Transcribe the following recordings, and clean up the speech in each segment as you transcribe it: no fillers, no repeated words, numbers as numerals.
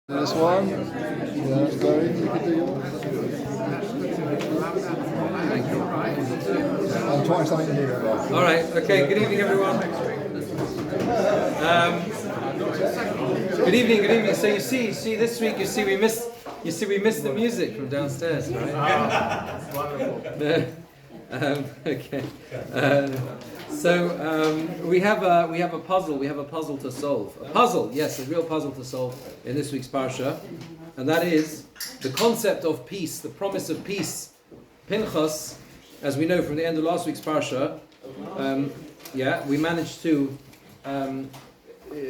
This one? Yeah, Gary, you can do yours. I'm trying something new. All right. Okay. Good evening, everyone. Good evening. Good evening. So you see, this week we missed the music from downstairs, right? Wonderful. Okay. We have a puzzle. We have a puzzle to solve. A puzzle, yes, a real puzzle to solve in this week's parsha, and that is the concept of peace, the promise of peace. Pinchas, as we know from the end of last week's parsha, we managed to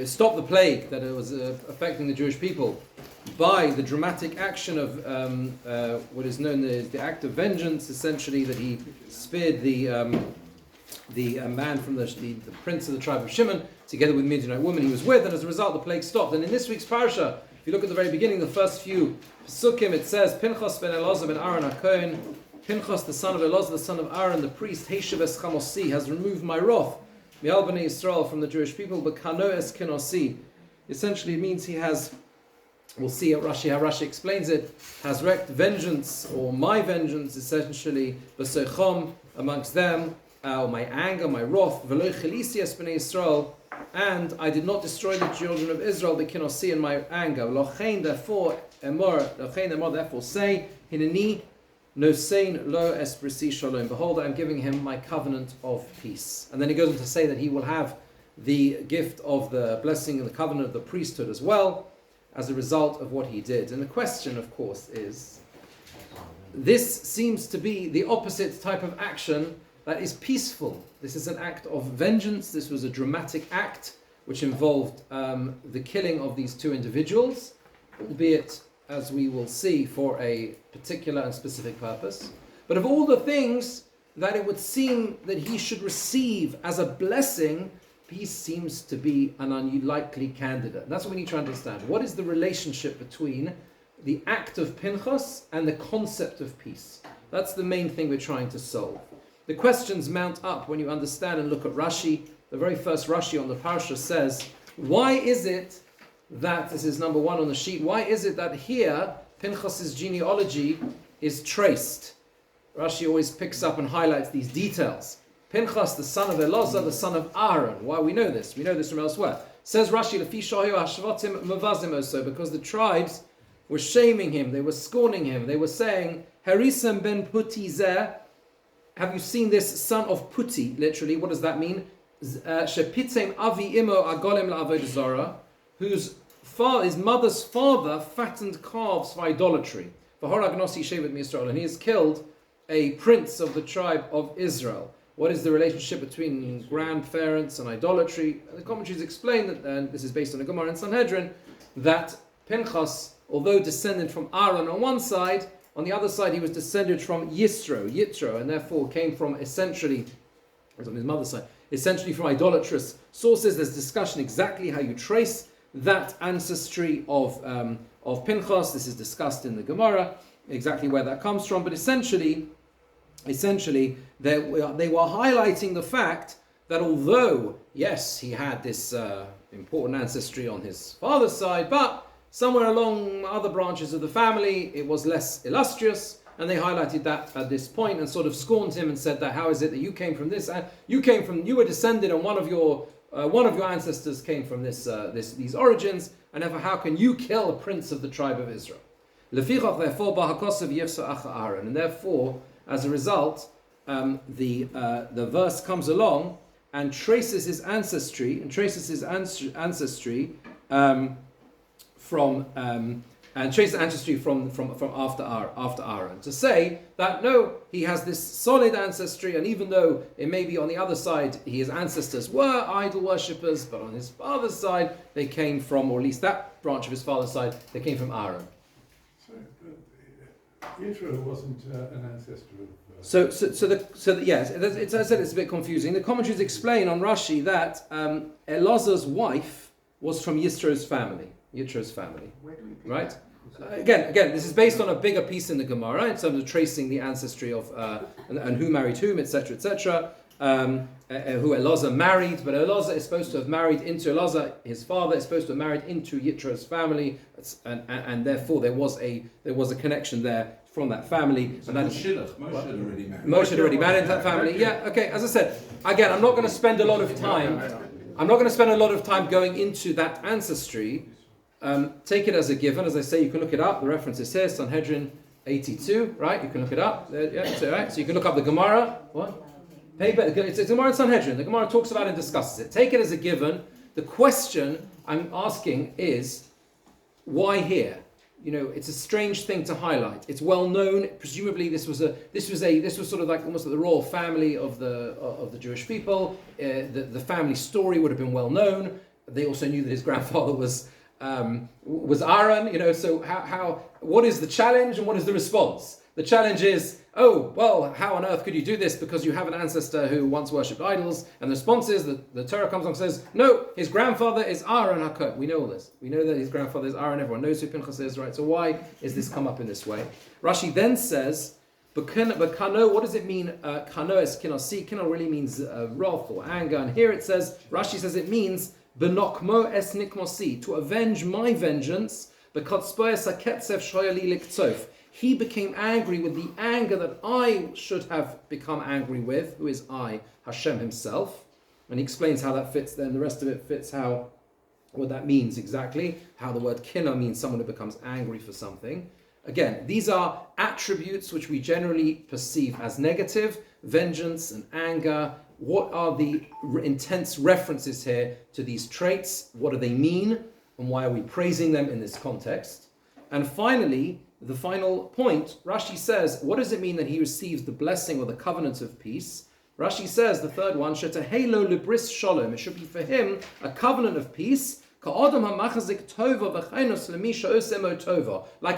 stop the plague that was affecting the Jewish people by the dramatic action of what is known as the act of vengeance, essentially that he spared the man from the prince of the tribe of Shimon, together with the Midianite woman he was with, and as a result the plague stopped. And in this week's parsha, if you look at the very beginning, the first few psukim, it says, Pinchas ben Elazar ben Aaron HaKohen, Pinchas the son of Elazar, the son of Aaron, the priest, Heshav es Chamosi, has removed my wrath, Mi'al b'nei Yisrael, from the Jewish people, but Kano es Kenosi. Essentially it means he has, we'll see how Rashi explains it, has wreaked vengeance, or my vengeance, essentially, b'seichom, amongst them, my anger, my wrath, v'lo chelisi es b'nei Yisrael, and I did not destroy the children of Israel, b'kenosi, in my anger. Lochein, therefore say, hineni nosein lo es brisi shalom. Behold, I am giving him my covenant of peace. And then he goes on to say that he will have the gift of the blessing and the covenant of the priesthood as well, as a result of what he did. And the question, of course, is, this seems to be the opposite type of action that is peaceful. This is an act of vengeance. This was a dramatic act which involved the killing of these two individuals, albeit, as we will see, for a particular and specific purpose. But of all the things that it would seem that he should receive as a blessing, peace seems to be an unlikely candidate. That's what we need to understand. What is the relationship between the act of Pinchas and the concept of peace? That's the main thing we're trying to solve. The questions mount up when you understand and look at Rashi. The very first Rashi on the parsha says, why is it that, this is number one on the sheet, why is it that here Pinchas's genealogy is traced? Rashi always picks up and highlights these details. Pinchas, the son of Elazar, the son of Aaron. Why we know this? We know this from elsewhere. Says Rashi, because the tribes were shaming him, they were scorning him, they were saying, Harisam ben Puti zeh, have you seen this son of Puti? Literally, what does that mean? Shepitem avi imo agolem la'avodah zarah, whose his mother's father fattened calves for idolatry. And he has killed a prince of the tribe of Israel. What is the relationship between grandparents and idolatry? The commentaries explain that, and this is based on the Gemara in Sanhedrin, that Pinchas, although descended from Aaron on one side, on the other side he was descended from Yitro, and therefore came from essentially, on his mother's side, essentially from idolatrous sources. There's discussion exactly how you trace that ancestry of Pinchas. This is discussed in the Gemara, exactly where that comes from. But essentially, they were highlighting the fact that although, yes, he had this important ancestry on his father's side, but somewhere along other branches of the family, it was less illustrious, and they highlighted that at this point and sort of scorned him and said that, how is it that you came from this? You were descended, and one of your ancestors came from these origins, and therefore how can you kill a prince of the tribe of Israel? And therefore, as a result, the verse comes along and traces his ancestry from after Aaron, to say that no, he has this solid ancestry, and even though it may be on the other side his ancestors were idol worshippers, but on his father's side they came from, or at least that branch of his father's side, they came from Aaron. Israel wasn't an ancestor of. Yes, as I said, it's a bit confusing. The commentaries explain on Rashi that Elazar's wife was from Yitro's family. Right? Again, this is based on a bigger piece in the Gemara in terms of tracing the ancestry of and who married whom, etc., etc. who Elazar married, but Elazar is supposed to have married into Elazar. His father is supposed to have married into Yitro's family, and therefore there was a connection there from that family. So and that Moshe had already married. Moshe had already married into that family. Yeah, okay. As I said, again, I'm not going to spend a lot of time. I'm not going to spend a lot of time going into that ancestry. Take it as a given. As I say, you can look it up. The reference is here, Sanhedrin 82, right? You can look it up. Right. So you can look up the Gemara. What? It's Gemara and Sanhedrin. The Gemara talks about it and discusses it. Take it as a given. The question I'm asking is, why here? You know, it's a strange thing to highlight. It's well known. Presumably, this was sort of like almost like the royal family of the Jewish people. The family story would have been well known. They also knew that his grandfather was Aaron. You know, so what is the challenge and what is the response? The challenge is, oh, well, how on earth could you do this because you have an ancestor who once worshipped idols? And the response is that the Torah comes along and says, no, his grandfather is Aaron HaKohen. We know all this. We know that his grandfather is Aaron. Everyone knows who Pinchas is, right? So why is this come up in this way? Rashi then says, but kano, what does it mean? Kano is kinasi. Kino really means wrath or anger. And here it says, Rashi says it means, benokmo es nikmosi, to avenge my vengeance, bekatzpoes haketzev shoyali liktsof. He became angry with the anger that I should have become angry with, who is I, Hashem himself. And he explains how that fits then. The rest of it fits what that means exactly, how the word kina means someone who becomes angry for something. Again, these are attributes which we generally perceive as negative, vengeance and anger. What are the intense references here to these traits? What do they mean? And why are we praising them in this context? And finally, the final point, Rashi says, what does it mean that he receives the blessing or the covenant of peace? Rashi says, the third one, Shetahelo libris shalom. It should be for him a covenant of peace, like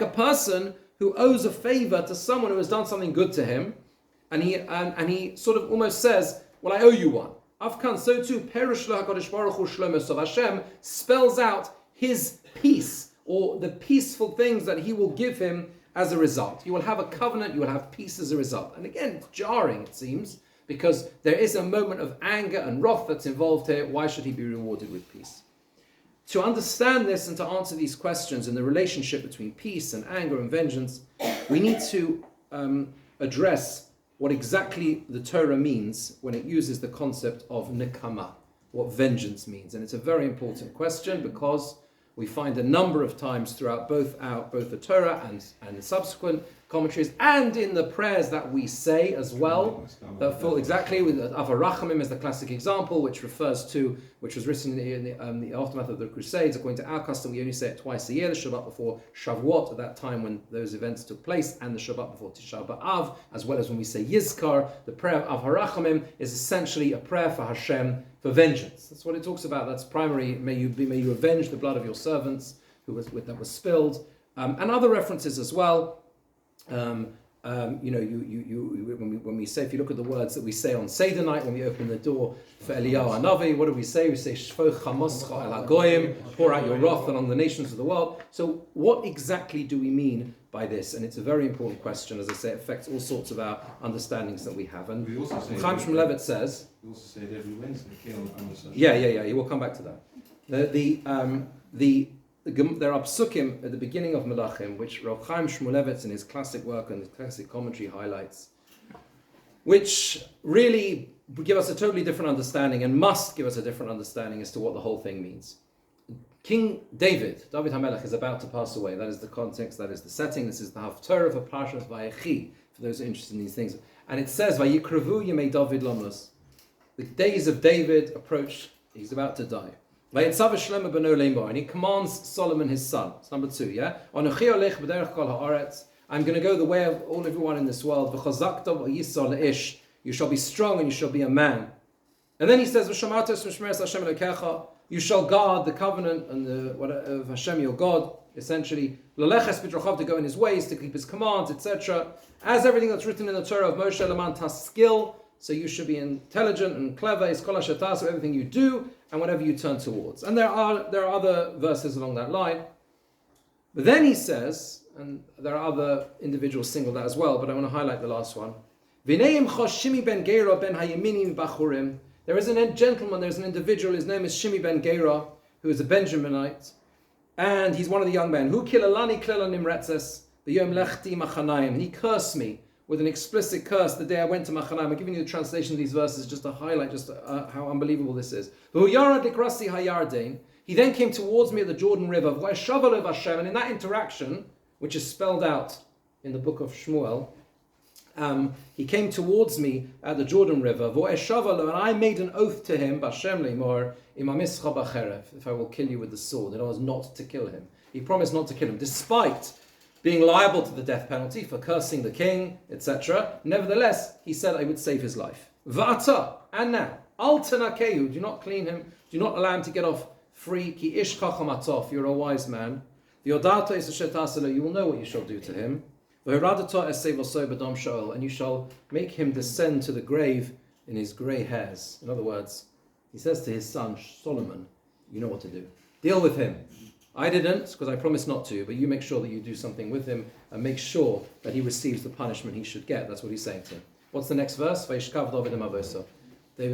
a person who owes a favor to someone who has done something good to him, and he sort of almost says, well, I owe you one. Afkan, so too, Perish HaKadosh Baruch Hu Shlomo Sov. Hashem spells out his peace, or the peaceful things that he will give him as a result. You will have a covenant, you will have peace as a result. And again, it's jarring, it seems, because there is a moment of anger and wrath that's involved here. Why should he be rewarded with peace? To understand this and to answer these questions and the relationship between peace and anger and vengeance, we need to address what exactly the Torah means when it uses the concept of nekama, what vengeance means. And it's a very important question because we find a number of times throughout both the Torah and the subsequent commentaries, and in the prayers that we say as well, that fall exactly with Avarachamim as the classic example, which was written in the aftermath of the Crusades. According to our custom, we only say it twice a year: the Shabbat before Shavuot, at that time when those events took place, and the Shabbat before Tisha B'Av, as well as when we say Yizkar. The prayer of Avarachamim is essentially a prayer for Hashem for vengeance. That's what it talks about. That's primary. May you avenge the blood of your servants that was spilled, and other references as well. When we say, if you look at the words that we say on Seder night when we open the door for Eliyahu Hanavi, what do we say? We say Shfoch Chamoscha El Hagoyim, pour out your wrath on the nations of the world. So what exactly do we mean by this? And it's a very important question. As I say, it affects all sorts of our understandings that we have. And Chaim Shmulevitz says, we also say it every Wednesday. Yeah. He will come back to that. There are psukim at the beginning of Melachim, which Rav Chaim Shmulevitz in his classic work and his classic commentary highlights, which really give us a totally different understanding and must give us a different understanding as to what the whole thing means. King David HaMelech, is about to pass away. That is the context, that is the setting. This is the Haftarah for Parshas Vayechi, for those who are interested in these things. And it says, Vayikrevu Yemei David Lamos. The days of David approach, he's about to die. And he commands Solomon his son. It's number 2, yeah? I'm going to go the way of everyone in this world. You shall be strong and you shall be a man. And then he says, you shall guard the covenant and of Hashem your God, essentially. To go in his ways, to keep his commands, etc. As everything that's written in the Torah of Moshe Laman Taskil. So you should be intelligent and clever, so everything you do and whatever you turn towards. And there are other verses along that line. But then he says, and there are other individuals singled out as well, but I want to highlight the last one. V'neim cho Shimi ben Gera ben Hayaminim Bachurim. There is a gentleman, there's an individual, his name is Shimi ben Gera, who is a Benjaminite, and he's one of the young men. Hu kilalani klela nimretzes, v'yom lechti machanayim. And he cursed me with an explicit curse the day I went to Machanayim. I'm giving you the translation of these verses just to highlight just how unbelievable this is. V'hu yarad likrasi hayardein. He then came towards me at the Jordan River, v'yeshavalev Hashem, and in that interaction, which is spelled out in the book of Shmuel, he came towards me at the Jordan River, and I made an oath to him, if I will kill you with the sword. In other words, not to kill him. He promised not to kill him, despite being liable to the death penalty for cursing the king, etc. Nevertheless, he said I would save his life. Va'ata, and now, al tanakehu, do not clean him, do not allow him to get off free. Ki ish chacham atov, you're a wise man. V'yodata is a you will know what you shall do to him. And you shall make him descend to the grave in his grey hairs. In other words, he says to his son Solomon, you know what to do. Deal with him. I didn't, because I promised not to, but you make sure that you do something with him and make sure that he receives the punishment he should get. That's what he's saying to him. What's the next verse? David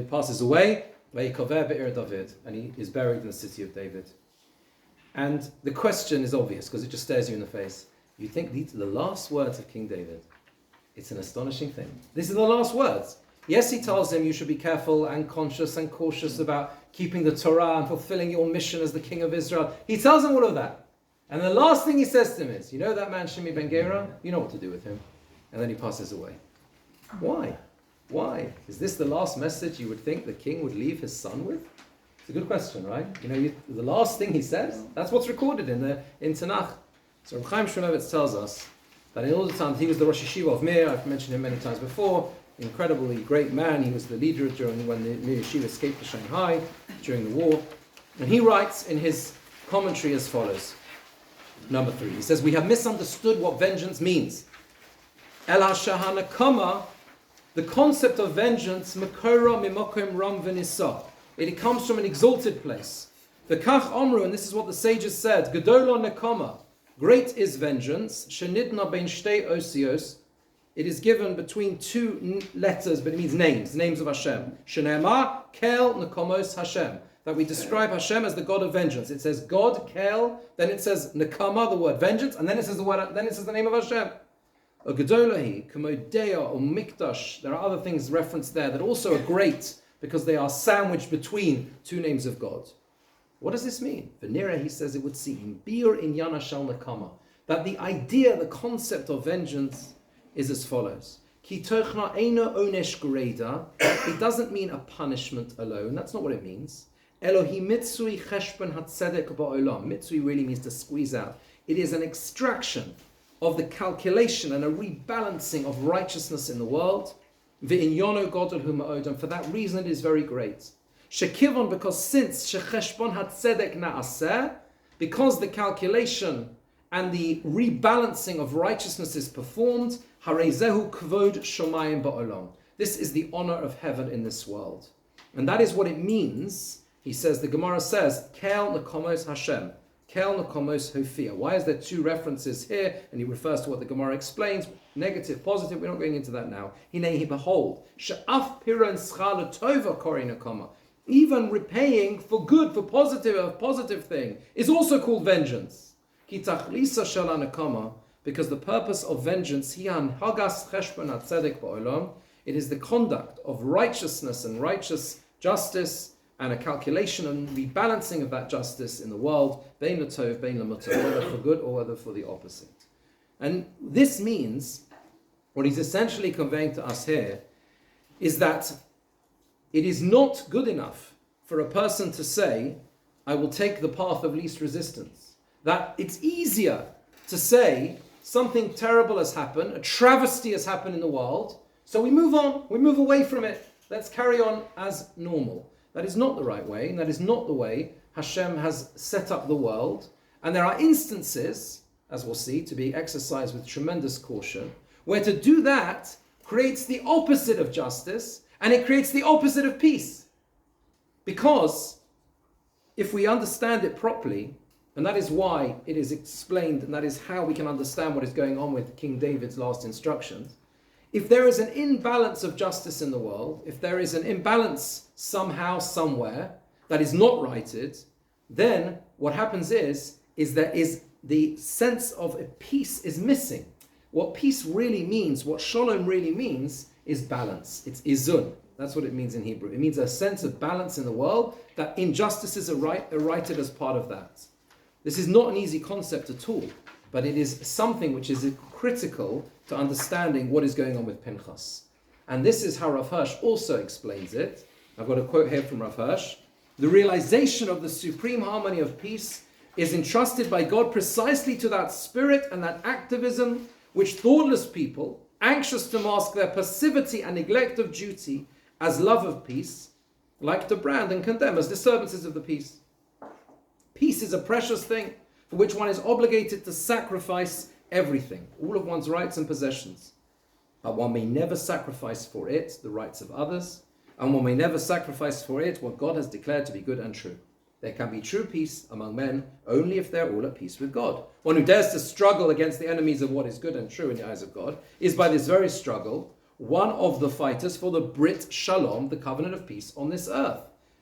passes away, and he is buried in the city of David. And the question is obvious, because it just stares you in the face. You think these are the last words of King David. It's an astonishing thing. These are the last words. Yes, he tells him you should be careful and conscious and cautious about keeping the Torah and fulfilling your mission as the king of Israel. He tells him all of that. And the last thing he says to him is, you know that man Shimi ben Gera? You know what to do with him. And then he passes away. Why? Why? Is this the last message you would think the king would leave his son with? It's a good question, right? The last thing he says, that's what's recorded in Tanakh. So Reb Chaim Shmulevitz tells us that in all the times he was the Rosh Yeshiva of Mir. I've mentioned him many times before. Incredibly great man. He was the leader during when the Mir Yeshiva escaped to Shanghai during the war. And he writes in his commentary as follows. Number 3. He says, we have misunderstood what vengeance means. El ha-shahanakama, the concept of vengeance, makora mimokim ram v'nisa. It comes from an exalted place. The kach omru, and this is what the sages said, gedola nekama. Great is vengeance. Shenidna ben shtei osios. It is given between 2 letters, but it means names of Hashem. Shenema kel nekomos Hashem. That we describe Hashem as the God of vengeance. It says God kel, then it says nekama, the word vengeance, and then it says the name of Hashem. Ogedolahi kamodea or mikdash. There are other things referenced there that also are great because they are sandwiched between 2 names of God. What does this mean? Venera, he says, it would seem bir in yana shal nakama, that the idea, the concept of vengeance is as follows. Ki tochna eino onesh greda. It doesn't mean a punishment alone. That's not what it means. Elohi mitzui cheshbon hatzedek ba'olam. Mitzui really means to squeeze out. It is an extraction of the calculation and a rebalancing of righteousness in the world. Ve'inyono godol hu ma'od. And for that reason, it is very great. Shekivon, because since shecheshbon hatzedek na'aseh, because the calculation and the rebalancing of righteousness is performed, harezehu kvod shomayim ba'olam. This is the honor of heaven in this world. And that is what it means. He says, the Gemara says, kel nekomos Hashem, kel nekomos hofia. Why is there 2 references here? And he refers to what the Gemara explains, negative, positive, we're not going into that now. Hinei, behold, she'af piron schal tova kori nekoma. Even repaying for good, for positive, a positive thing, is also called vengeance. Because the purpose of vengeance, it is the conduct of righteousness and righteous justice and a calculation and rebalancing of that justice in the world, whether for good or whether for the opposite. And this means, what he's essentially conveying to us here, is that it is not good enough for a person to say, I will take the path of least resistance. That it's easier to say something terrible has happened, a travesty has happened in the world, so we move on, we move away from it, let's carry on as normal. That is not the right way, and that is not the way Hashem has set up the world. And there are instances, as we'll see, to be exercised with tremendous caution, where to do that creates the opposite of justice, and it creates the opposite of peace. Because if we understand it properly, and that is why it is explained, and that is how we can understand what is going on with King David's last instructions, If there is an imbalance of justice in the world, if there is an imbalance somehow, somewhere, that is not righted, then what happens is there is the sense of a peace is missing. What peace really means, what shalom really means, is balance. It's izun. That's what it means in Hebrew. It means a sense of balance in the world, that injustices are righted as part of that. This is not an easy concept at all, but it is something which is critical to understanding what is going on with Pinchas. And this is how Rav Hirsch also explains it. I've got a quote here from Rav Hirsch. The realization of the supreme harmony of peace is entrusted by God precisely to that spirit and that activism which thoughtless people, anxious to mask their passivity and neglect of duty as love of peace, like to brand and condemn as disturbances of the peace. Peace is a precious thing for which one is obligated to sacrifice everything, all of one's rights and possessions. But one may never sacrifice for it the rights of others, and one may never sacrifice for it what God has declared to be good and true. There can be true peace among men only if they're all at peace with God. One who dares to struggle against the enemies of what is good and true in the eyes of God is by this very struggle one of the fighters for the Brit Shalom, the covenant of peace on this earth.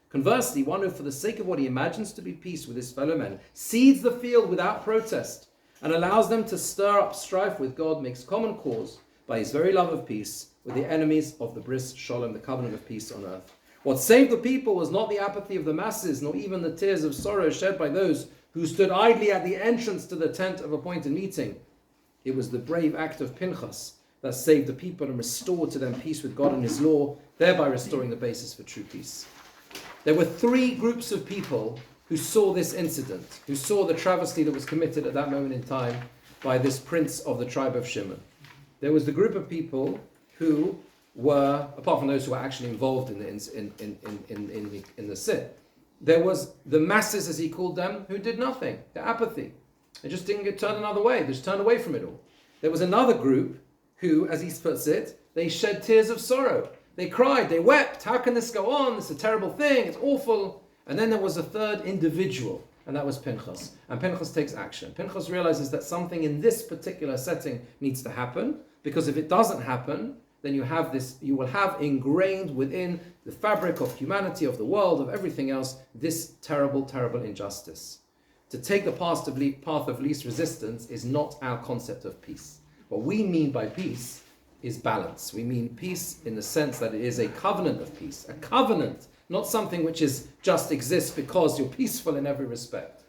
Conversely, one who for the sake of what he imagines to be peace with his fellow men cedes the field without protest and allows them to stir up strife with God makes common cause by his very love of peace with the enemies of the Bris Shalom, the covenant of peace on earth. What saved the people was not the apathy of the masses, nor even the tears of sorrow shed by those who stood idly at the entrance to the tent of appointed meeting. It was the brave act of Pinchas that saved the people and restored to them peace with God and his law, thereby restoring the basis for true peace. There were three groups of people who saw this incident, who saw the travesty that was committed at that moment in time by this prince of the tribe of Shimon. There was the group of people who were, apart from those who were actually involved in the sin, there was the masses, as he called them, who did nothing. The apathy. They just didn't get turned another way. They just turned away from it all. There was another group who, as he puts it, they shed tears of sorrow. They cried, they wept. How can this go on? It's a terrible thing. It's awful. And then there was a third individual, and that was Pinchas. And Pinchas takes action. Pinchas realizes that something in this particular setting needs to happen, because if it doesn't happen, then you will have ingrained within the fabric of humanity, of the world, of everything else, this terrible, terrible injustice. To take the path of least resistance is not our concept of peace. What we mean by peace is balance. We mean peace in the sense that it is a covenant of peace. A covenant, not something which is just exists because you're peaceful in every respect.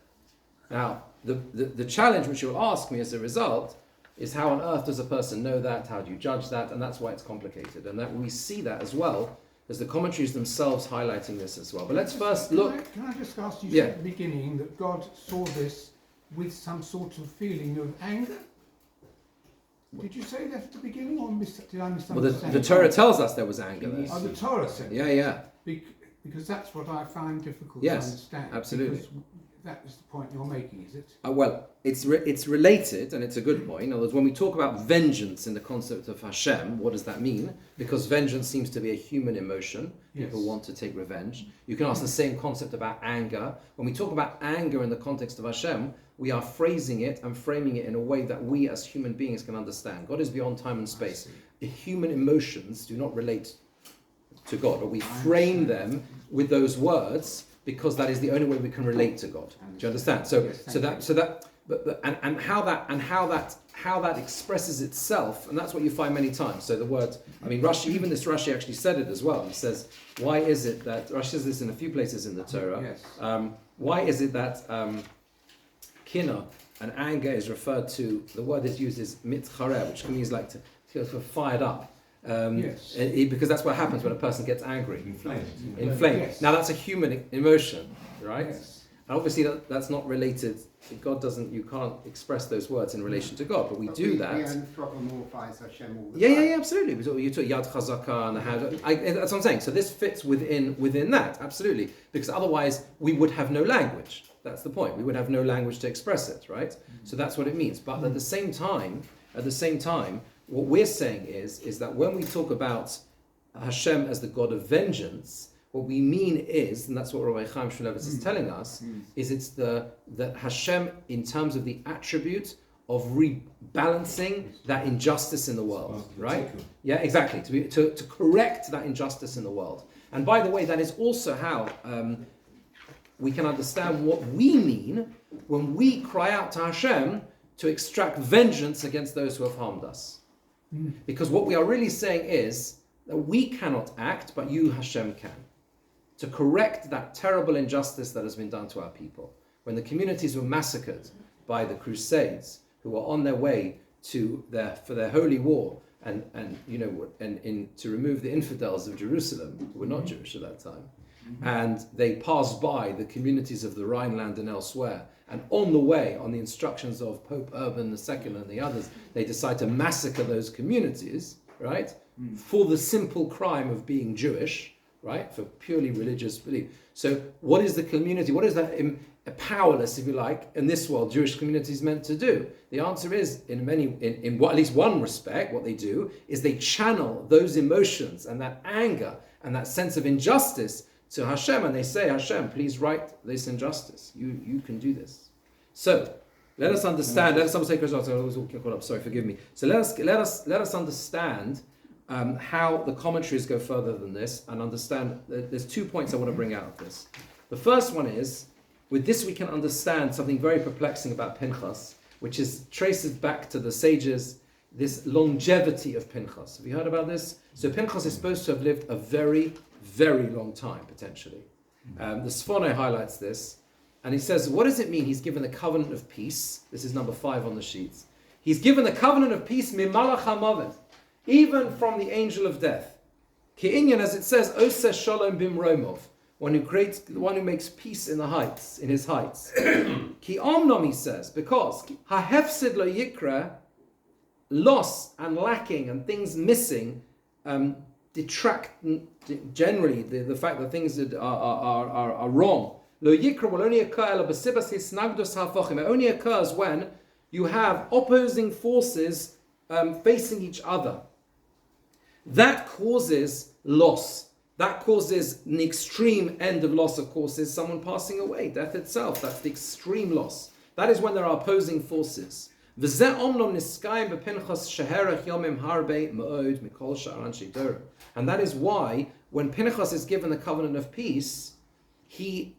Now, the challenge which you'll ask me as a result is how on earth does a person know that? How do you judge that? And that's why it's complicated. And that we see that as well as the commentaries themselves highlighting this as well. But let's first look... Can I just ask, you said at the beginning that God saw this with some sort of feeling of anger? Did you say that at the beginning, or did I misunderstand? Well, the Torah tells us there was anger there. Oh, the Torah said Yeah. Because that's what I find difficult Yes, to understand. absolutely. Because that is the point you're making, is it? Well, it's related, and it's a good point. In other words, when we talk about vengeance in the concept of Hashem, what does that mean? Because vengeance seems to be a human emotion. People Yes. want to take revenge. You can ask the same concept about anger. When we talk about anger in the context of Hashem, we are phrasing it and framing it in a way that we as human beings can understand. God is beyond time and space. Human emotions do not relate to God, but we frame them with those words because that is the only way we can relate to God. Do you understand? How that expresses itself, and that's what you find many times. So the word, Rashi, even this Rashi actually said it as well. He says, why is it that, Rashi says this in a few places in the Torah, why is it that kina and anger is referred to, the word is used as mitchareh, which means like to feel sort of fired up. Because that's what happens when a person gets angry. Inflamed. Yes. Now that's a human emotion, right? Yes. And obviously that's not related. You can't express those words in relation to God, but we do that. We anthropomorphize Hashem all the Yeah, time. absolutely. You took Yad Chazaka and that's what I'm saying. So this fits within that, absolutely. Because otherwise we would have no language. That's the point. We would have no language to express it, right? Mm-hmm. So that's what it means. But at the same time, what we're saying is that when we talk about Hashem as the God of vengeance, what we mean is, and that's what Rabbi Chaim Shmulevitz is telling us, is it's that Hashem, in terms of the attribute of rebalancing that injustice in the world, right? Yeah, exactly. To correct that injustice in the world. And by the way, that is also how we can understand what we mean when we cry out to Hashem to extract vengeance against those who have harmed us. Because what we are really saying is that we cannot act, but you, Hashem, can. To correct that terrible injustice that has been done to our people. When the communities were massacred by the Crusades, who were on their way for their holy war, and to remove the infidels of Jerusalem, who were not Jewish at that time. And they passed by the communities of the Rhineland and elsewhere. And on the way, on the instructions of Pope Urban II and the others, they decide to massacre those communities, right? For the simple crime of being Jewish, right? For purely religious belief. So what is the community, what is that powerless, if you like, in this world, Jewish communities meant to do? The answer is, in at least one respect, what they do is they channel those emotions and that anger and that sense of injustice to Hashem, and they say, Hashem, please right this injustice. You can do this. So let us understand. Let us say, sorry, forgive me. So let us understand how the commentaries go further than this, and understand. There's 2 points I want to bring out of this. The first one is, with this we can understand something very perplexing about Pinchas, which traces back to the sages, this longevity of Pinchas. Have you heard about this? So Pinchas is supposed to have lived a very, very long time, potentially. The Sforno highlights this, and he says, what does it mean he's given the covenant of peace? This is number 5 on the sheets. He's given the covenant of peace, mimalach hamavet, even from the angel of death. Ki'inyan, as it says, oseh shalom bimromov, one who makes peace in the heights, in his heights. Ki omnom, he says, because hahefsid lo yikra, loss and lacking and things missing, detract generally the fact that things are wrong. Lo yikra will only occur ela b'sibas hisnagdos hafachim. It only occurs when you have opposing forces facing each other. That causes loss. That causes an extreme end of loss, of course, is someone passing away, death itself. That's the extreme loss. That is when there are opposing forces. And that is why, when Pinchas is given the covenant of peace, he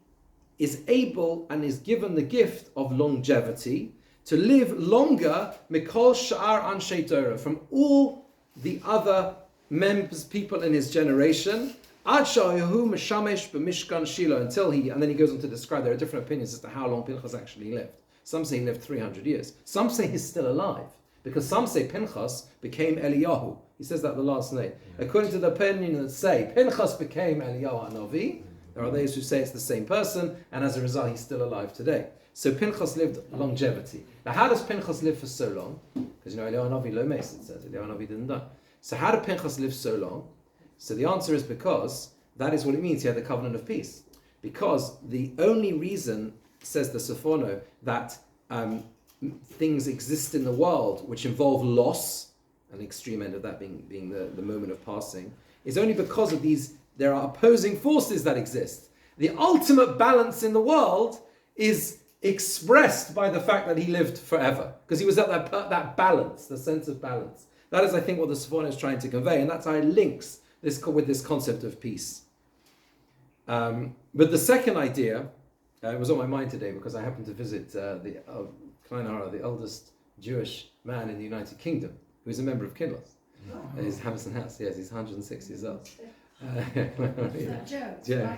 is able and is given the gift of longevity to live longer mikol sha'ar anshei Torah, from all the other members, people in his generation, ad sha'yahu meshamesh b'mishkan Shiloh, until and then he goes on to describe, there are different opinions as to how long Pinchas actually lived. Some say he lived 300 years. Some say he's still alive, because some say Pinchas became Eliyahu. He says that the last name. According to the opinion that say Pinchas became Eliyahu Hanavi, there are those who say it's the same person, and as a result he's still alive today. So Pinchas lived longevity. Now how does Pinchas live for so long? Because Eliyahu Hanavi lo mes, it says. Eliyahu Hanavi didn't die. So how did Pinchas live so long? So the answer is because that is what it means he had the covenant of peace. Because the only reason, says the Sforno, that things exist in the world which involve loss, an extreme end of that being the moment of passing, is only because of there are opposing forces that exist. The ultimate balance in the world is expressed by the fact that he lived forever, because he was at that balance, the sense of balance. That is, I think, what the Sforno is trying to convey, and that's how it links this with this concept of peace. But the second idea, it was on my mind today because I happened to visit the Kleinhara, the oldest Jewish man in the United Kingdom, who is a member of Kinloss. His Hamilton House, yes, he's 106 years old. Yeah.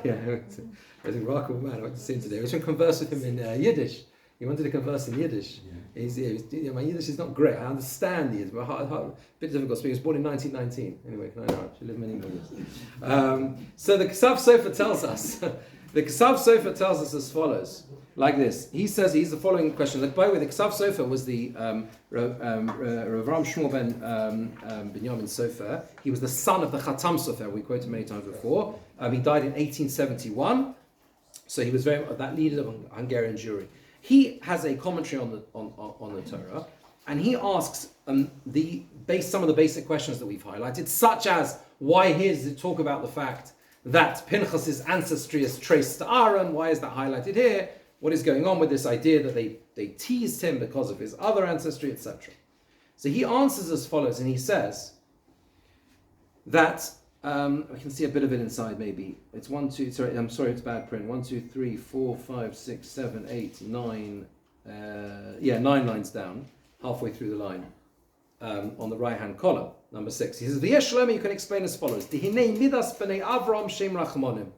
He's a remarkable man. I went to see him today. I was going to converse with him in Yiddish. He wanted to converse in Yiddish. My Yiddish is not great. I understand Yiddish, but a bit difficult to speak. He was born in 1919. Anyway, she lived many more years. So the Ksav Sofer tells us. The Ksav Sofer tells us as follows, like this. He says, he's the following question. By the way, the Ksav Sofer was the Rav Ram Shmuel ben Binyamin Sofer. He was the son of the Chatam Sofer, we quoted many times before. He died in 1871. So he was that leader of a Hungarian Jewry. He has a commentary on the Torah, and he asks some of the basic questions that we've highlighted, such as, why here does it talk about the fact that Pinchas's ancestry is traced to Aaron? Why is that highlighted here? what is going on with this idea that they teased him because of his other ancestry, etc. So he answers as follows, and he says that, I can see a bit of it inside maybe. It's 1, 2, sorry, I'm sorry, it's bad print. 1, 2, 3, 4, 5, 6, 7, 8, 9, 9 lines down, halfway through the line, on the right-hand column, number 6. He says, V'yesh Shlomo, you can explain as follows. Dihinei midas b'nei Avram shem rachmanim.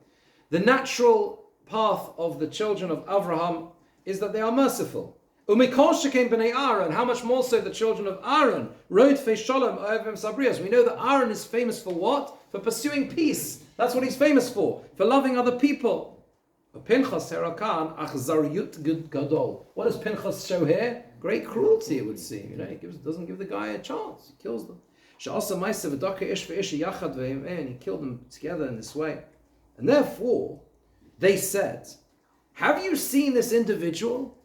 The natural path of the children of Avraham is that they are merciful. Umikol shekain b'nei Aaron, how much more so the children of Aaron. Rodfei shalom ovim sabrias. We know that Aaron is famous for what? For pursuing peace. That's what he's famous for loving other people. Pinchas herakan achzariyut gadol. What does Pinchas show here? Great cruelty, it would seem. He doesn't give the guy a chance. He kills them. And he killed them together in this way. And therefore, they said, have you seen this individual?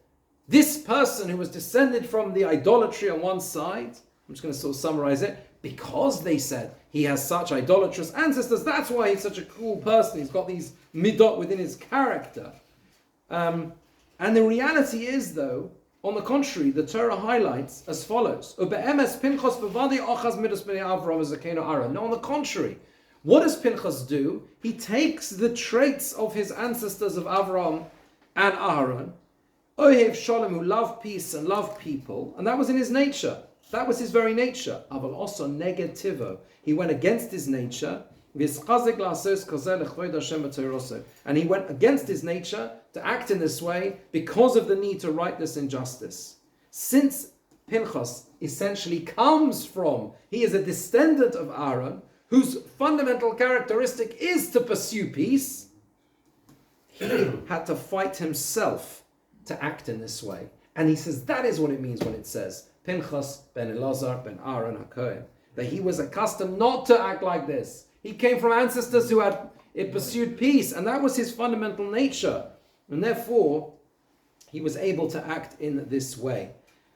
This person who was descended from the idolatry on one side? I'm just going to sort of summarize it. Because they said he has such idolatrous ancestors, that's why he's such a cruel person. He's got these midot within his character. And the reality is, though, on the contrary, the Torah highlights as follows. No, on the contrary, what does Pinchas do? He takes the traits of his ancestors of Avram and Aaron, Ohev Shalom, who love peace and love people, and that was in his nature. That was his very nature. Aval also negativo. He went against his nature. And he went against his nature to act in this way because of the need to right this injustice. Since Pinchas essentially comes from, he is a descendant of Aaron, whose fundamental characteristic is to pursue peace, he had to fight himself to act in this way. And he says that is what it means when it says, Pinchas ben Elazar ben Aaron HaKohen, that he was accustomed not to act like this. He came from ancestors who had pursued peace, and that was his fundamental nature. And therefore, he was able to act in this way.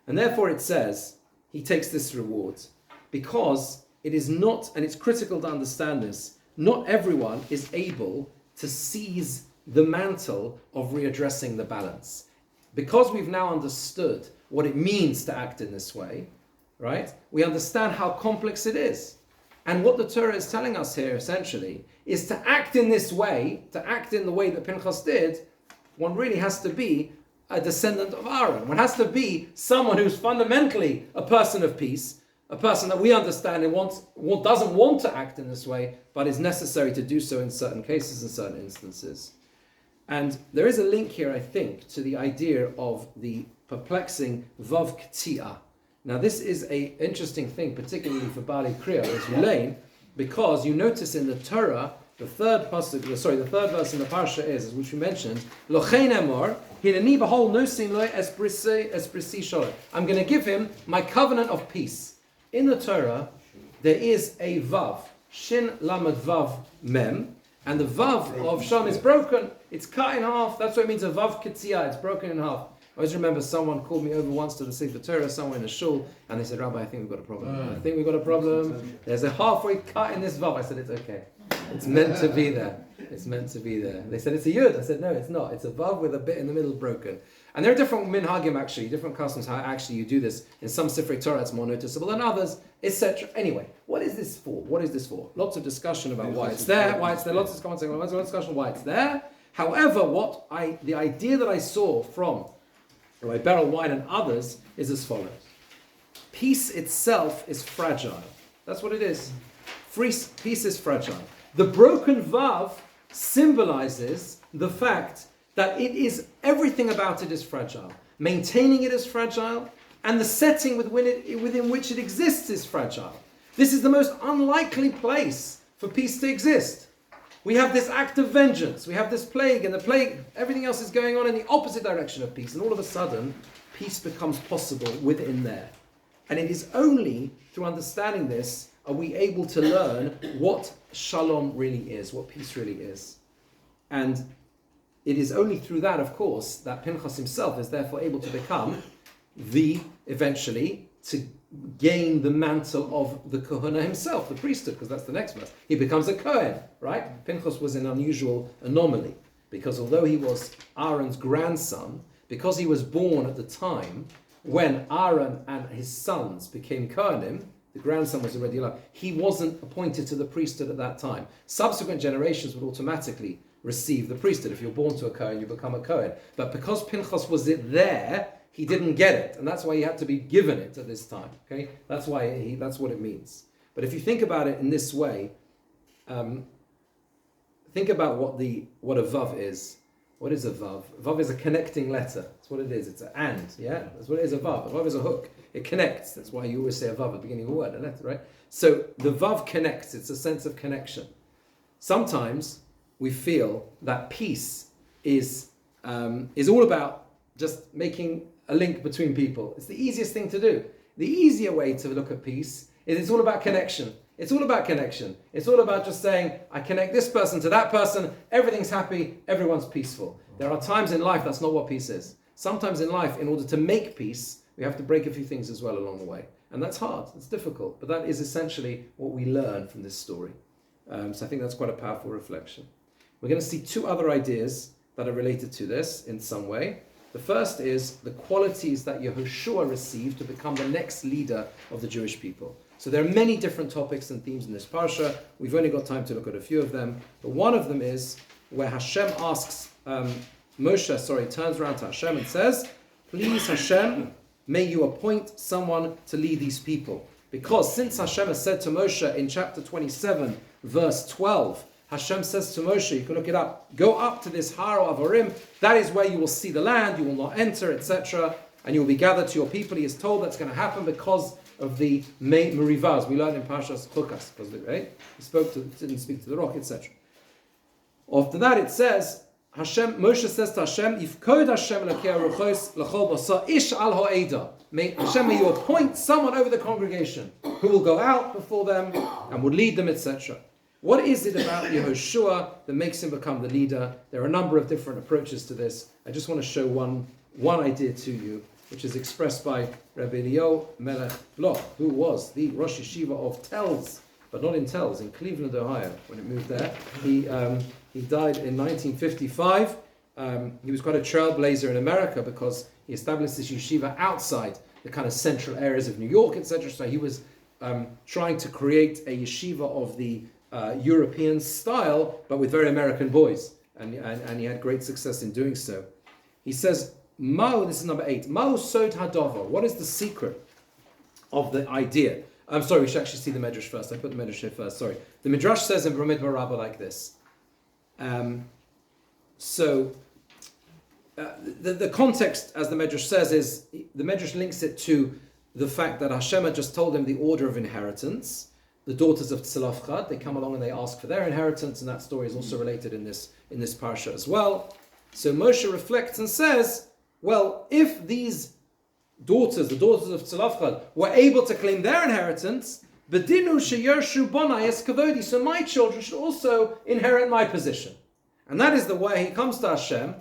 And therefore it says, he takes this reward. Because it is not, and it's critical to understand this, not everyone is able to seize the mantle of readdressing the balance. Because we've now understood what it means to act in this way, right? We understand how complex it is. And what the Torah is telling us here, essentially, is to act in this way, to act in the way that Pinchas did, one really has to be a descendant of Aaron. One has to be someone who's fundamentally a person of peace, a person that we understand and doesn't want to act in this way, but is necessary to do so in certain cases and certain instances. And there is a link here, I think, to the idea of the perplexing Vav K'ti'ah. Now this is an interesting thing, particularly for Bali Kriya, as Elaine, because you notice in the Torah, the third verse in the Parsha is, which we mentioned, Lochein Emor, Hineni b'hol nosin lo es brisi shalom. I'm going to give him my covenant of peace. In the Torah, there is a Vav, Shin Lamed Vav Mem, and the Vav of Shalom is broken. It's cut in half. That's what it means, a Vav Ketziyah. It's broken in half. I always remember someone called me over once to the Sefer Torah somewhere in a shul, and they said, Rabbi, I think we've got a problem. I think we've got a problem. There's a halfway cut in this Vav. I said, it's okay. It's meant to be there. It's meant to be there. They said, it's a Yud. I said, no, it's not. It's a Vav with a bit in the middle broken. And there are different minhagim, actually, different customs, how actually you do this. In some Sefer Torah, it's more noticeable than others, etc. Anyway, what is this for? What is this for? Lots of discussion about why it's there, Lots of comments saying, lots of discussion why it's there. However, the idea that I saw from Rabbi Beryl White and others is as follows. Peace itself is fragile. That's what it is. Peace is fragile. The broken Vav symbolizes the fact that everything about it is fragile. Maintaining it is fragile, and the setting within which it exists is fragile. This is the most unlikely place for peace to exist. We have this act of vengeance, we have this plague, and the plague, everything else is going on in the opposite direction of peace, and all of a sudden, peace becomes possible within there. And it is only through understanding this are we able to learn what shalom really is, what peace really is. And it is only through that, of course, that Pinchas himself is therefore able to become eventually, to gain the mantle of the Kohana himself, the priesthood, because that's the next verse. He becomes a Kohen, right? Pinchas was an unusual anomaly. because although he was Aaron's grandson, because he was born at the time when Aaron and his sons became Kohanim, the grandson was already alive, he wasn't appointed to the priesthood at that time. Subsequent generations would automatically receive the priesthood. If you're born to a Kohen, you become a Kohen. But because Pinchas was there, he didn't get it, and that's why he had to be given it at this time. Okay, that's what it means. But if you think about it in this way, think about what a vav is. What is a vav? A vav is a connecting letter. That's what it is. It's an and. Yeah, that's what it is. A vav. A vav is a hook. It connects. That's why you always say a vav at the beginning of a word, a letter, right? So the vav connects. It's a sense of connection. Sometimes we feel that peace is all about just making a link between people. It's the easiest thing to do. The easier way to look at peace is it's all about connection. It's all about connection. It's all about just saying, I connect this person to that person, everything's happy, everyone's peaceful. There are times in life that's not what peace is. Sometimes in life, in order to make peace, we have to break a few things as well along the way. And that's hard, it's difficult, but that is essentially what we learn from this story. So I think that's quite a powerful reflection. We're going to see two other ideas that are related to this in some way. The first is the qualities that Yehoshua received to become the next leader of the Jewish people. So there are many different topics and themes in this parsha. We've only got time to look at a few of them. But one of them is where Hashem asks, Moshe turns around to Hashem and says, please Hashem, may you appoint someone to lead these people. Because since Hashem has said to Moshe in chapter 27, verse 12, Hashem says to Moshe, you can look it up, go up to this Haro Avarim, that is where you will see the land, you will not enter, etc. And you will be gathered to your people. He is told that's going to happen because of the Merivas. We learned in Parshas Chukas, because right? He didn't speak to the rock, etc. After that it says, Moshe says to Hashem, Yifkod Hashem l'chol basa ish al ha'eda. Hashem, may you appoint someone over the congregation who will go out before them and would lead them, etc. What is it about Yehoshua that makes him become the leader? There are a number of different approaches to this. I just want to show one idea to you, which is expressed by Rabbi Eliyahu Melech Bloch, who was the Rosh Yeshiva of Telz, but not in Telz, in Cleveland, Ohio, when it moved there. He died in 1955. He was quite a trailblazer in America because he established this yeshiva outside the kind of central areas of New York, etc. So he was trying to create a yeshiva of the European style, but with very American boys. And he had great success in doing so. He says, this is number 8. Ma'u sod hadava. What is the secret of the idea? I'm sorry, we should actually see the Medrash first. I put the Medrash here first, sorry. The Midrash says in Bamidbar Rabbah like this. The context, as the Medrash says, is the Medrash links it to the fact that Hashem had just told him the order of inheritance. The daughters of Tzalafchad, they come along and they ask for their inheritance, and that story is also related in this parsha as well. So Moshe reflects and says, well, if these daughters, the daughters of Tzalafchad, were able to claim their inheritance, Bedinu sheyershu bonai es kavodi, so my children should also inherit my position. And that is the way he comes to Hashem,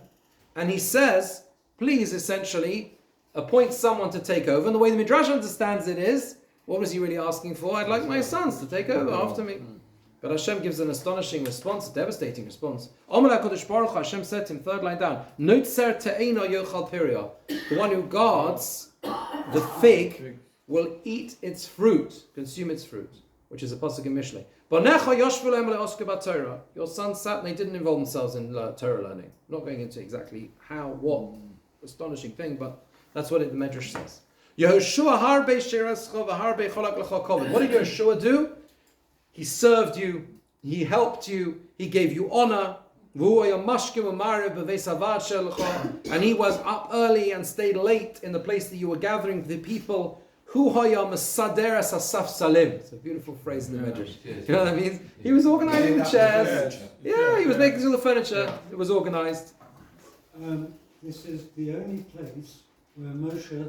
and he says, please, essentially, appoint someone to take over. And the way the Midrash understands it is, what was he really asking for? I'd like my sons to take over after me. But Hashem gives an astonishing response, a devastating response. Hashem said to him, third line down, the one who guards the fig will eat its fruit, consume its fruit, which is a pasuk in Mishlei. Your sons sat and they didn't involve themselves in Torah learning. I'm not going into exactly how, what astonishing thing, but that's what the Medrash says. What did Yehoshua do? He served you, he helped you, he gave you honor, and he was up early and stayed late in the place that you were gathering the people. It's a beautiful phrase in the Medrash. You know what I mean? He was organizing the chairs. Yeah, he was making all the furniture. It was organized. This is the only place where Moshe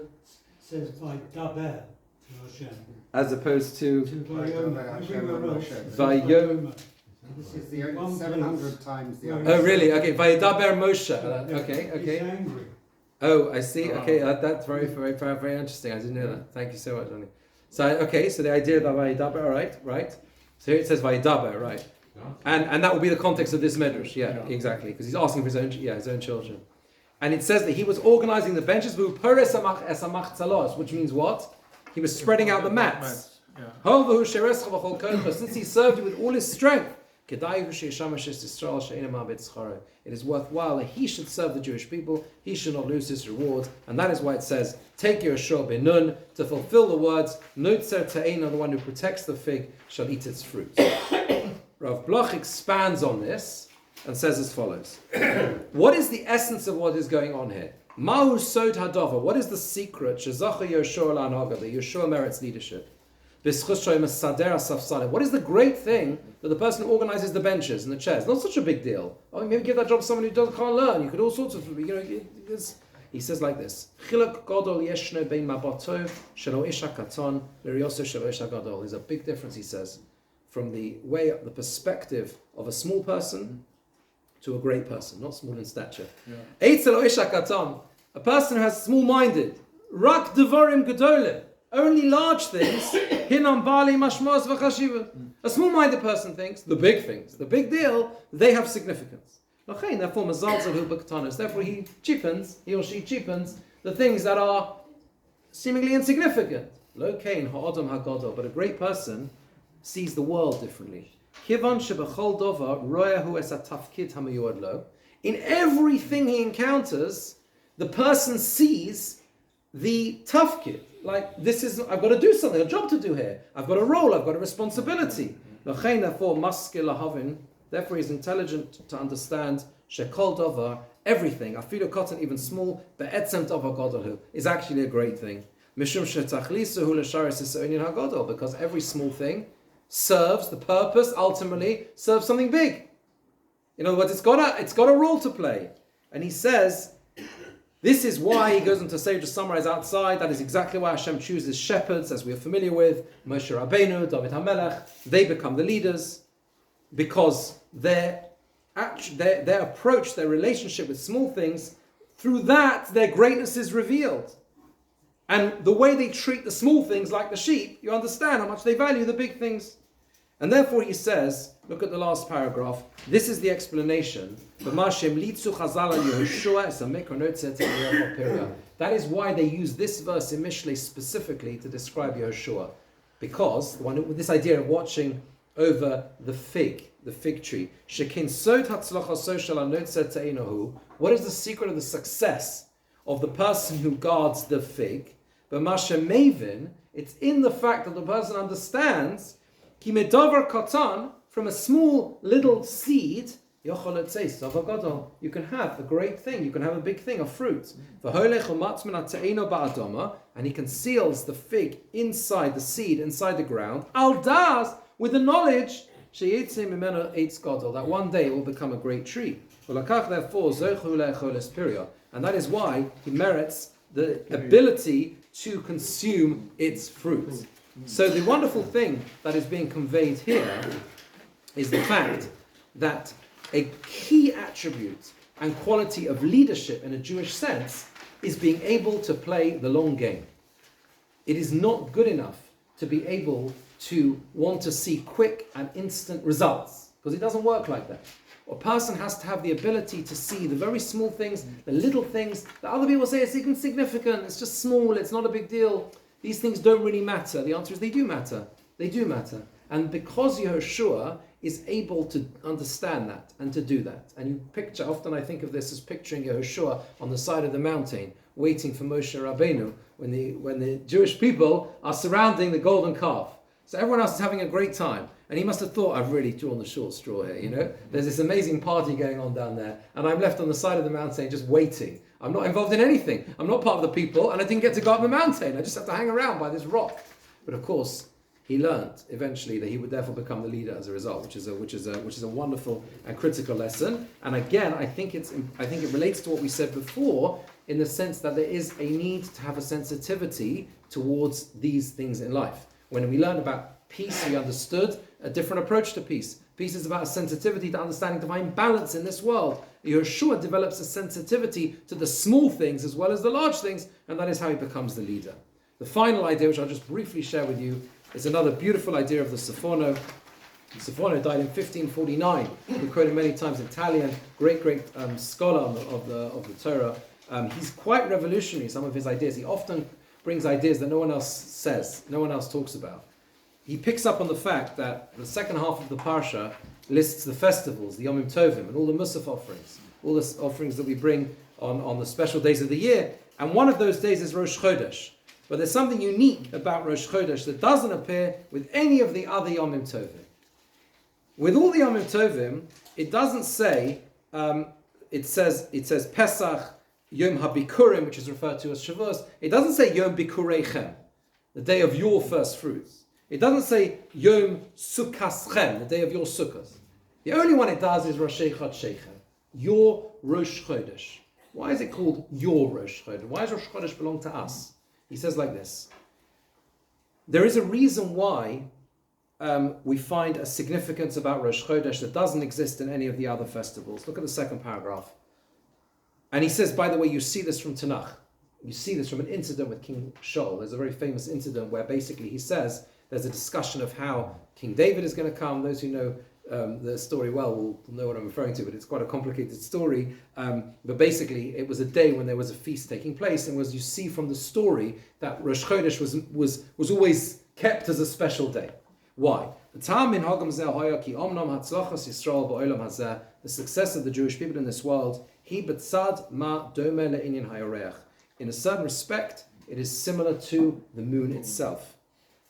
says by daber to Hashem, as opposed to Vayom. This is the only 700 times the other. Oh, really? Okay, Vayidaber Moshe. Okay. He's angry. Oh, I see. Okay, that's very, very, very, very interesting. I didn't know that. Thank you so much, Johnny. So the idea of Vayidaber, right. So here it says Vayidaber, right. And that will be the context of this medrash. Yeah, exactly, because he's asking for his own children. And it says that he was organizing the benches, which means what? He was spreading out the mats. Since he served you with all his strength, it is worthwhile that he should serve the Jewish people. He should not lose his reward. And that is why it says, take Yehoshua ben Nun, to fulfill the words, Notzer Ta'ena, the one who protects the fig, shall eat its fruit. Rav Bloch expands on this and says as follows. What is the essence of what is going on here? Mahu Sod Hadova. What is the secret? Shezacha Yehoshua la'anaga, that Yehoshua merits leadership. What is the great thing that the person who organizes the benches and the chairs? Not such a big deal. Oh, maybe give that job to someone who can't learn. You could all sorts of, he says like this. There's a big difference, he says, from the perspective of a small person to a great person, not small in stature. A person who has small-minded, rak devarim gedolim, only large things, hinam bali mashmos v'chashiva. A small-minded person thinks the big things, the big deal, they have significance. Therefore, he or she cheapens the things that are seemingly insignificant. But a great person sees the world differently. In everything he encounters, the person sees the tafkid. Like, I've got to do something, a job to do here. I've got a role, I've got a responsibility. Therefore, he's intelligent to understand shekol dover, everything, afilu cotton, even small, be'etzem dover godolhu, is actually a great thing. Because every small thing serves the purpose, ultimately, serves something big. In other words, it's got a role to play. And he says, this is why he goes on to say, just summarize outside, that is exactly why Hashem chooses shepherds, as we are familiar with, Moshe Rabbeinu, David HaMelech, they become the leaders, because their approach, their relationship with small things, through that, their greatness is revealed. And the way they treat the small things like the sheep, you understand how much they value the big things. And therefore he says, look at the last paragraph, this is the explanation. That is why they use this verse in Mishlei specifically to describe Yehoshua. Because with this idea of watching over the fig tree. What is the secret of the success of the person who guards the fig? But Masha Mavin, it's in the fact that the person understands ki medavar katan, from a small little seed, you can have a great thing, you can have a big thing, a fruit. And he conceals the fig inside the seed, inside the ground. Al das, with the knowledge that one day it will become a great tree. And that is why he merits the ability to consume its fruit. So the wonderful thing that is being conveyed here is the fact that a key attribute and quality of leadership in a Jewish sense is being able to play the long game. It is not good enough to be able to want to see quick and instant results, because it doesn't work like that. A person has to have the ability to see the very small things, the little things that other people say it's insignificant, it's just small, it's not a big deal. These things don't really matter. The answer is they do matter. They do matter. And because Yehoshua is able to understand that and to do that, and you picture, often I think of this as picturing Yehoshua on the side of the mountain, waiting for Moshe Rabbeinu, when the Jewish people are surrounding the golden calf. So everyone else is having a great time. And he must have thought, I've really drawn the short straw here, There's this amazing party going on down there, and I'm left on the side of the mountain just waiting. I'm not involved in anything. I'm not part of the people, and I didn't get to go up the mountain. I just have to hang around by this rock. But of course, he learned eventually that he would therefore become the leader as a result, which is a wonderful and critical lesson. And again, I think it relates to what we said before, in the sense that there is a need to have a sensitivity towards these things in life. When we learn about peace, we understood a different approach to peace. Peace is about a sensitivity to understanding divine balance in this world. Yehoshua develops a sensitivity to the small things as well as the large things, and that is how he becomes the leader. The final idea, which I'll just briefly share with you, is another beautiful idea of the Seforno, Safrono died in 1549. We quote him many times. Italian, great scholar of the Torah. He's quite revolutionary. Some of his ideas. He often brings ideas that no one else says, no one else talks about. He picks up on the fact that the second half of the parsha lists the festivals, the Yomim Tovim, and all the Musaf offerings, all the offerings that we bring on the special days of the year. And one of those days is Rosh Chodesh. But there's something unique about Rosh Chodesh that doesn't appear with any of the other Yomim Tovim. With all the Yomim Tovim, it doesn't say, it says Pesach, Yom HaBikurim, which is referred to as Shavuos. It doesn't say Yom Bikureichem, the day of your first fruits. It doesn't say Yom Sukkaschem, the day of your Sukkot. The only one it does is Rosh Chodshechem, your Rosh Chodesh. Why is it called your Rosh Chodesh? Why does Rosh Chodesh belong to us? He says like this. There is a reason why we find a significance about Rosh Chodesh that doesn't exist in any of the other festivals. Look at the second paragraph. And he says, by the way, you see this from Tanakh. You see this from an incident with King Shaul. There's a very famous incident where basically he says there's a discussion of how King David is going to come. Those who know the story well will know what I'm referring to, but it's quite a complicated story. But basically, it was a day when there was a feast taking place, and as you see from the story, that Rosh Chodesh was always kept as a special day. Why? The success of the Jewish people in this world, in a certain respect, it is similar to the moon itself.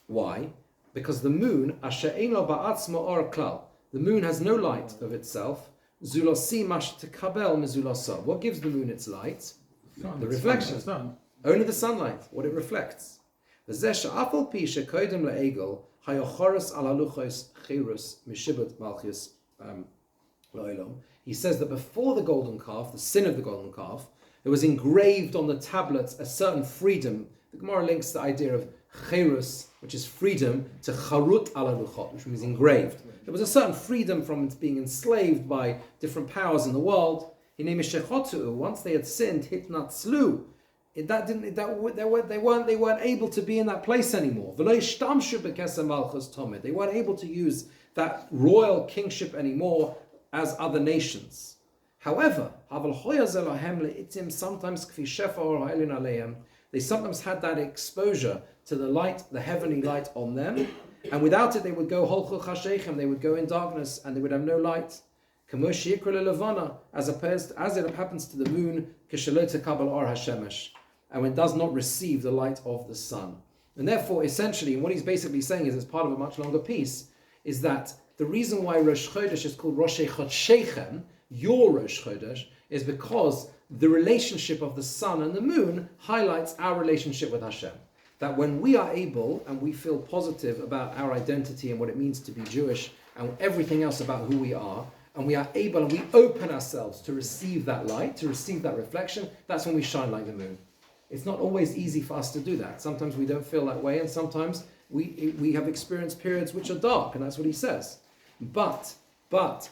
Why? Because the moon, the moon has no light of itself. What gives the moon its light? The reflection. Only the sunlight, what it reflects. He says that before the golden calf, the sin of the golden calf, it was engraved on the tablets a certain freedom. The Gemara links the idea of cherus, which is freedom, to charut ala luchot, which means engraved. There was a certain freedom from being enslaved by different powers in the world. Once they had sinned, hitnatzlu. They weren't able to be in that place anymore. They weren't able to use that royal kingship anymore as other nations. However, they sometimes had that exposure to the light, the heavenly light on them, and without it they would go holchul chashechem, they would go in darkness and they would have no light. As it happens to the moon, and when it does not receive the light of the sun. And therefore, essentially, what he's basically saying is, as part of a much longer piece, is that the reason why Rosh Chodesh is called Rosh Chodshechem, your Rosh Chodesh, is because the relationship of the sun and the moon highlights our relationship with Hashem. That when we are able and we feel positive about our identity and what it means to be Jewish and everything else about who we are, and we are able and we open ourselves to receive that light, to receive that reflection, that's when we shine like the moon. It's not always easy for us to do that. Sometimes we don't feel that way, and sometimes we have experienced periods which are dark, and that's what he says. But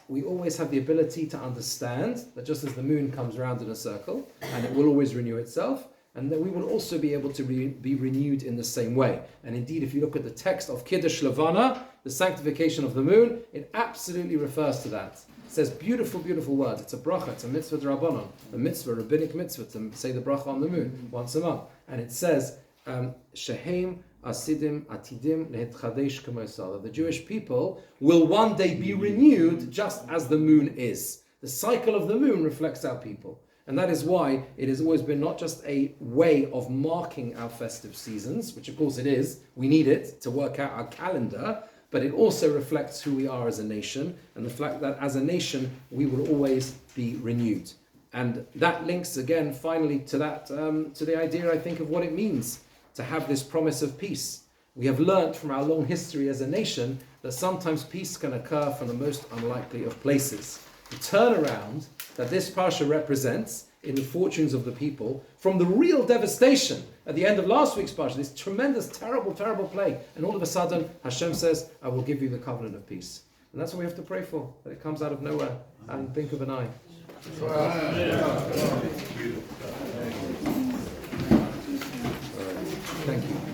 we always have the ability to understand that just as the moon comes around in a circle, and it will always renew itself, and that we will also be able to be renewed in the same way. And indeed, if you look at the text of Kiddush Levana, the sanctification of the moon, it absolutely refers to that. It says beautiful, beautiful words. It's a bracha, it's a mitzvah d'Rabbanan, a mitzvah, a rabbinic mitzvah, to say the bracha on the moon once a month. And it says, Shehem Asidim Atidim Lehetchadesh K'mosal, that the Jewish people will one day be renewed just as the moon is. The cycle of the moon reflects our people. And that is why it has always been not just a way of marking our festive seasons, which of course it is, we need it to work out our calendar, but it also reflects who we are as a nation, and the fact that as a nation we will always be renewed. And that links again finally to that, to the idea, I think, of what it means to have this promise of peace. We have learnt from our long history as a nation that sometimes peace can occur from the most unlikely of places. The turnaround that this parsha represents in the fortunes of the people, from the real devastation at the end of last week's parsha, this tremendous, terrible, terrible plague, and all of a sudden Hashem says, I will give you the covenant of peace. And that's what we have to pray for, that it comes out of nowhere and blink of an eye. Thank you.